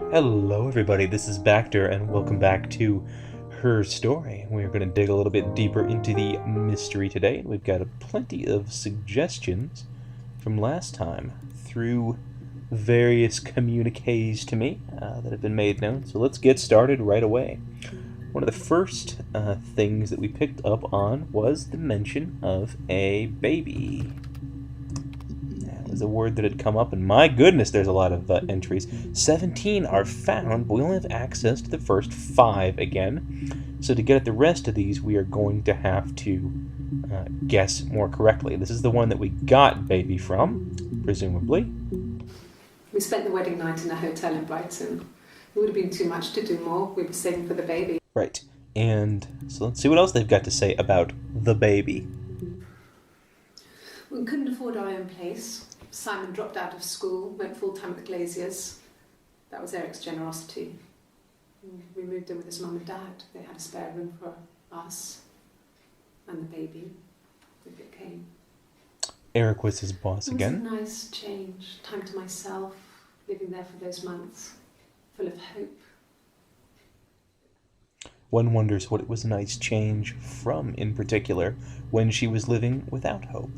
Hello everybody, this is Bacter and welcome back to Her Story. We're going to dig a little bit deeper into the mystery today. We've got plenty of suggestions from last time through various communiques to me that have been made known. So let's get started right away. One of the first things that we picked up on was the mention of a baby. Was a word that had come up, and my goodness, there's a lot of entries. 17 are found, but we only have access to the first 5 again. So to get at the rest of these, we are going to have to guess more correctly. This is the one that we got baby from, presumably. We spent the wedding night in a hotel in Brighton. It would have been too much to do more. We were saving for the baby. Right. And so let's see what else they've got to say about the baby. We couldn't afford our own place. Simon dropped out of school, went full-time at the Glaziers. That was Eric's generosity. We moved in with his mum and dad. They had a spare room for us and the baby if it came. Eric was his boss again. It was a nice change. Time to myself, living there for those months, full of hope. One wonders what it was a nice change from, in particular, when she was living without hope.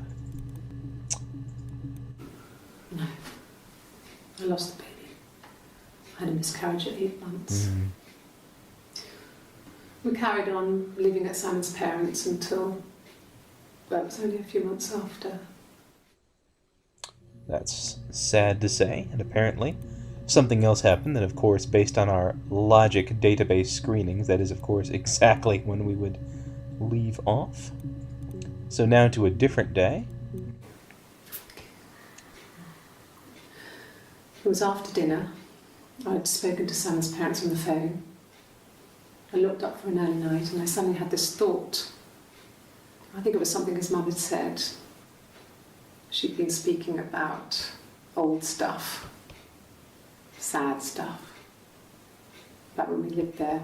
No. I lost the baby. I had a miscarriage at 8 months. We carried on living at Simon's parents until, well, it was only a few months after. That's sad to say, and apparently something else happened that, of course, based on our logic database screenings, that is, of course, exactly when we would leave off. So now to a different day. It was after dinner. I'd spoken to Simon's parents on the phone. I looked up for an early night and I suddenly had this thought. I think it was something his mum had said. She'd been speaking about old stuff, sad stuff, about when we lived there,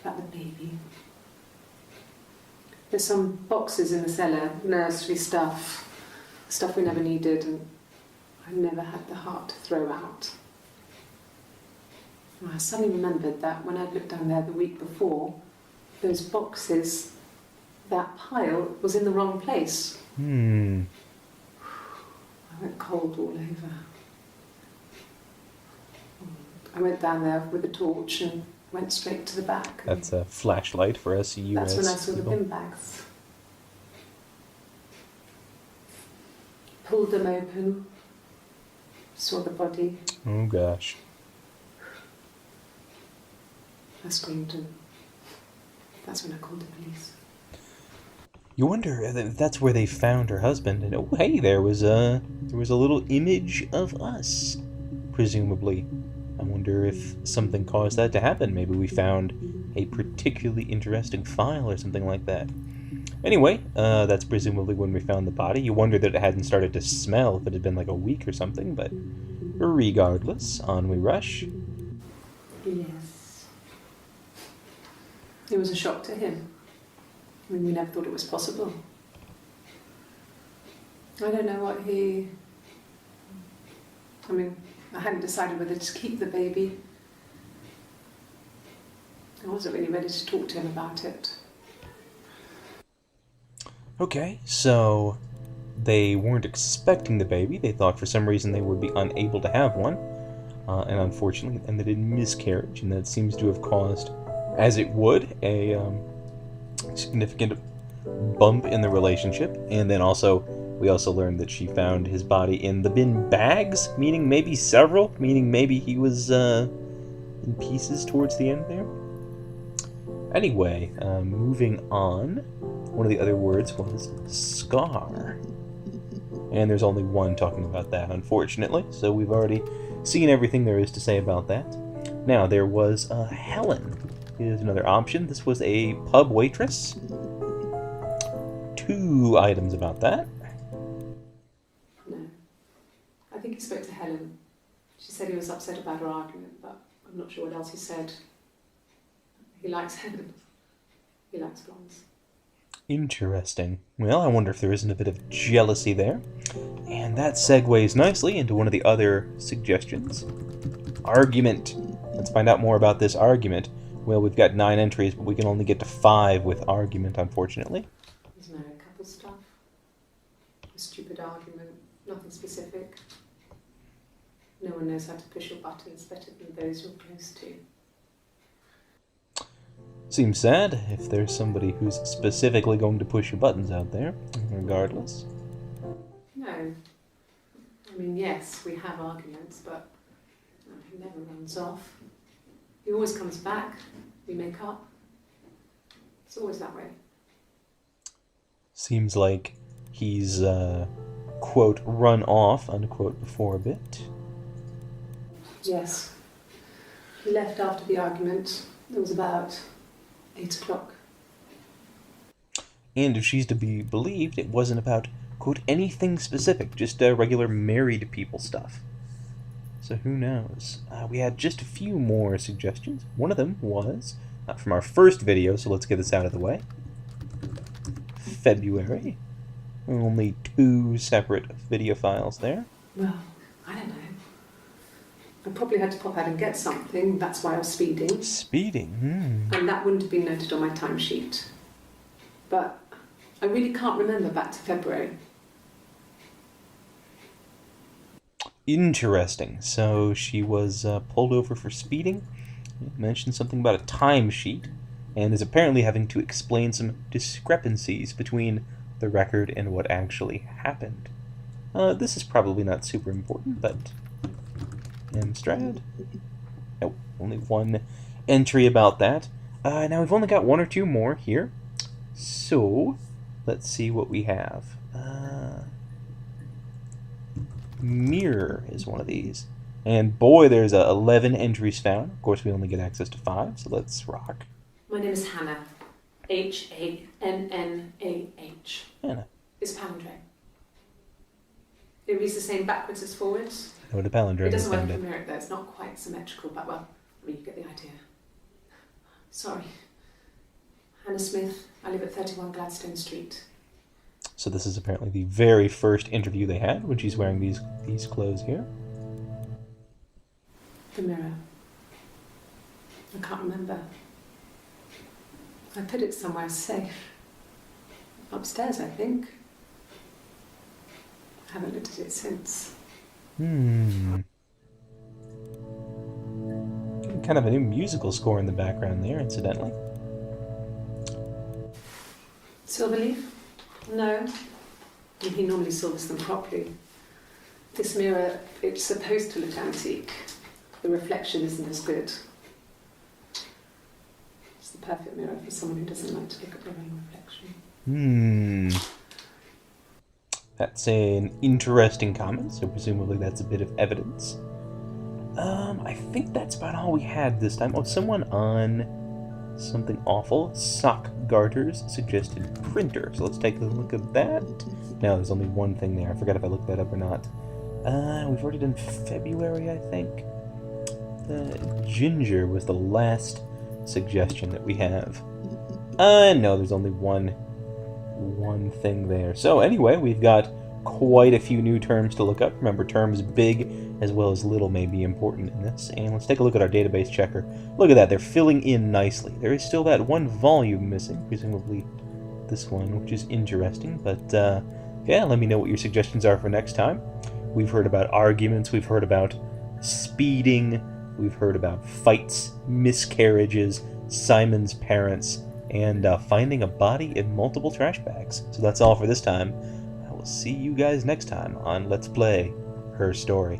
about the baby. There's some boxes in the cellar, nursery stuff we never needed, and I never had the heart to throw out. And I suddenly remembered that when I'd looked down there the week before, those boxes, that pile was in the wrong place. I went cold all over. I went down there with a torch and went straight to the back. That's a flashlight for us US That's when I saw people. the bin bags. Pulled them open, saw the body. Oh gosh. I screamed, and that's when I called the police. You wonder if that's where they found her husband, and oh hey, there was a little image of us, presumably. I wonder if something caused that to happen. Maybe we found a particularly interesting file or something like that. Anyway, that's presumably when we found the body. You wonder that it hadn't started to smell if it had been like a week or something, but regardless, on we rush. Yes. It was a shock to him. I mean, we never thought it was possible. I don't know what I hadn't decided whether to keep the baby. I wasn't really ready to talk to him about it. Okay, so they weren't expecting the baby. They thought for some reason they would be unable to have one. And unfortunately, it ended in miscarriage, and that seems to have caused, as it would, a significant bump in the relationship. And then we also learned that she found his body in the bin bags, meaning maybe several, meaning maybe he was in pieces towards the end there. Anyway, moving on, one of the other words was scar. And there's only one talking about that, unfortunately, so we've already seen everything there is to say about that. Now, there was Helen. Here's another option. This was a pub waitress. 2 items about that. No. I think he spoke to Helen. She said he was upset about her argument, but I'm not sure what else he said. He likes Helen. He likes blondes. Interesting. Well, I wonder if there isn't a bit of jealousy there. And that segues nicely into one of the other suggestions. Argument. Let's find out more about this argument. Well, we've got 9 entries, but we can only get to 5 with argument, unfortunately. There's married couple stuff. A stupid argument, nothing specific. No one knows how to push your buttons better than those you're close to. Seems sad if there's somebody who's specifically going to push your buttons out there, regardless. No. I mean, yes, we have arguments, but he never runs off. He always comes back. We make up. It's always that way. Seems like he's, quote, run off, unquote, before a bit. Yes. He left after the argument. It was about 8 o'clock. And if she's to be believed, it wasn't about, quote, anything specific, just regular married people stuff. So who knows? We had just a few more suggestions. One of them was from our first video, so let's get this out of the way. February. Only 2 separate video files there. Well, I don't know. I probably had to pop out and get something. That's why I was speeding. Speeding? And that wouldn't have been noted on my timesheet. But I really can't remember back to February. Interesting. So she was pulled over for speeding. Mentioned something about a timesheet, and is apparently having to explain some discrepancies between the record and what actually happened. This is probably not super important, but Amstrad. Nope, only 1 entry about that. Now we've only got 1 or 2 more here, so let's see what we have. Mirror is one of these. And boy, there's 11 entries found. Of course, we only get access to 5, so let's rock. My name is Hannah. H-A-N-N-A-H. Hannah. It's palindrome. It reads the same backwards as forwards. I know what a palindrome It is. doesn't work Someday. in America though. It's not quite symmetrical, but well, I mean, you get the idea. Sorry. Hannah Smith. I live at 31 Gladstone Street. So this is apparently the very first interview they had when she's wearing these clothes here. The mirror. I can't remember. I put it somewhere safe. Upstairs, I think. I haven't looked at it since. Getting kind of a new musical score in the background there, incidentally. Silverleaf? No. He normally silvers them properly. This mirror, it's supposed to look antique. The reflection isn't as good. It's the perfect mirror for someone who doesn't like to look at their own reflection. That's an interesting comment, so presumably that's a bit of evidence. I think that's about all we had this time. Oh, someone on Something Awful, Sock Garters, suggested printer. So let's take a look at that. No, there's only 1 thing there. I forgot if I looked that up or not. We've already done February, I think. Ginger was the last suggestion that we have. No, there's only one thing there. So anyway, we've got quite a few new terms to look up. Remember, terms big as well as little may be important in this. And let's take a look at our database checker. Look at that, they're filling in nicely. There is still that 1 volume missing, presumably this one, which is interesting. But yeah, let me know what your suggestions are for next time. We've heard about arguments, we've heard about speeding, we've heard about fights, miscarriages, Simon's parents, and finding a body in multiple trash bags. So that's all for this time. I will see you guys next time on Let's Play Her Story.